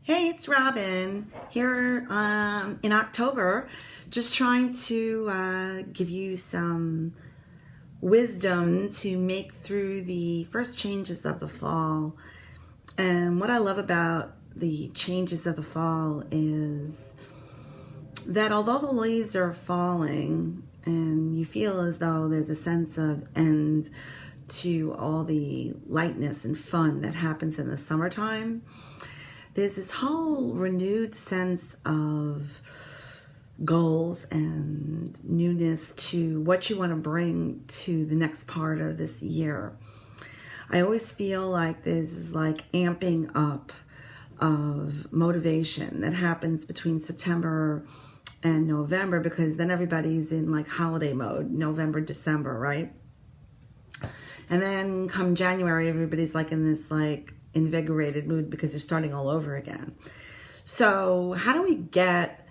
Hey, it's Robin here in October, just trying to give you some wisdom to make through the first changes of the fall. And what I love about the changes of the fall is that although the leaves are falling and you feel as though there's a sense of end to all the lightness and fun that happens in the summertime, there's this whole renewed sense of goals and newness to what you want to bring to the next part of this year. I always feel like there's like amping up of motivation that happens between September and November, because then everybody's in like holiday mode, November, December, right? And then come January, everybody's like in this like invigorated mood because they're starting all over again. So how do we get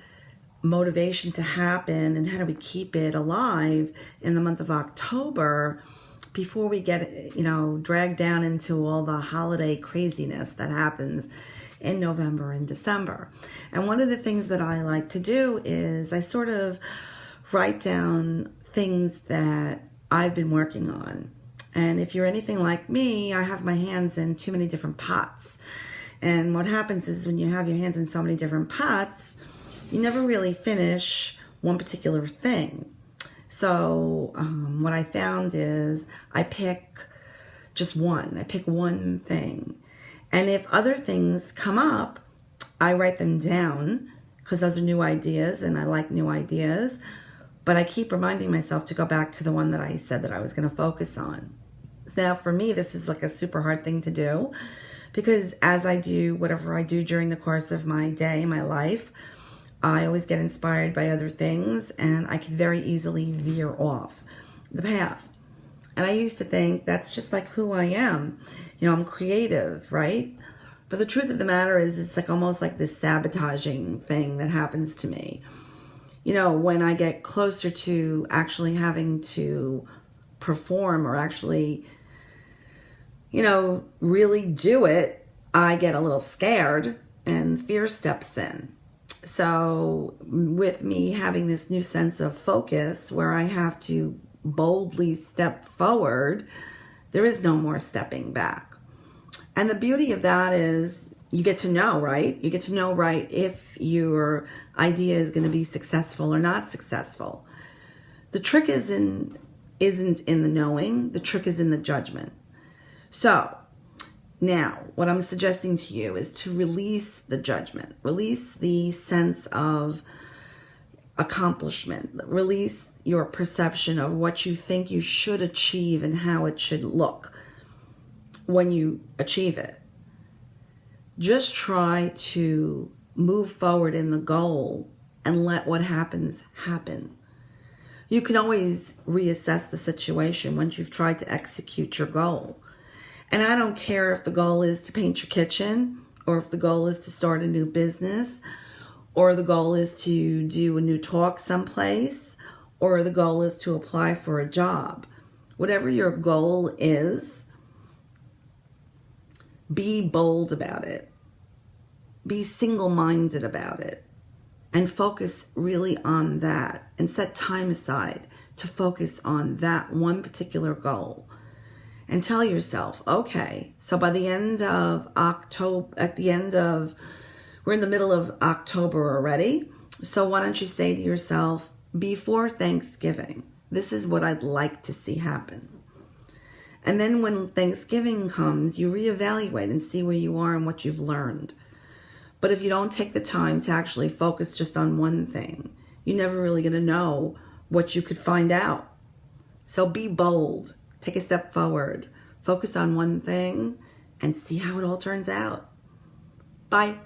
motivation to happen, and how do we keep it alive in the month of October before we get, dragged down into all the holiday craziness that happens in November and December? And one of the things that I like to do is I sort of write down things that I've been working on. And if you're anything like me, I have my hands in too many different pots. And what happens is when you have your hands in so many different pots, you never really finish one particular thing. So what I found is I pick just one. I pick one thing. And if other things come up, I write them down because those are new ideas and I like new ideas. But I keep reminding myself to go back to the one that I said that I was going to focus on. Now, for me, this is like a super hard thing to do, because as I do whatever I do during the course of my day, my life, I always get inspired by other things, and I can very easily veer off the path. And I used to think that's just like who I am. I'm creative, right? But the truth of the matter is it's like almost like this sabotaging thing that happens to me. When I get closer to actually having to perform or actually really do it, I get a little scared and fear steps in. So with me having this new sense of focus where I have to boldly step forward, there is no more stepping back. And the beauty of that is you get to know, right? You get to know, right, if your idea is going to be successful or not successful. The trick isn't in the knowing, the trick is in the judgment. So now what I'm suggesting to you is to release the judgment, release the sense of accomplishment, release your perception of what you think you should achieve and how it should look when you achieve it. Just try to move forward in the goal and let what happens happen. You can always reassess the situation once you've tried to execute your goal. And I don't care if the goal is to paint your kitchen, or if the goal is to start a new business, or the goal is to do a new talk someplace, or the goal is to apply for a job. Whatever your goal is, be bold about it. Be single-minded about it. And focus really on that. And set time aside to focus on that one particular goal. And tell yourself, okay, so by the end of October, we're in the middle of October already. So why don't you say to yourself, before Thanksgiving, this is what I'd like to see happen. And then when Thanksgiving comes, you reevaluate and see where you are and what you've learned. But if you don't take the time to actually focus just on one thing, you're never really going to know what you could find out. So be bold. Take a step forward. Focus on one thing and see how it all turns out. Bye.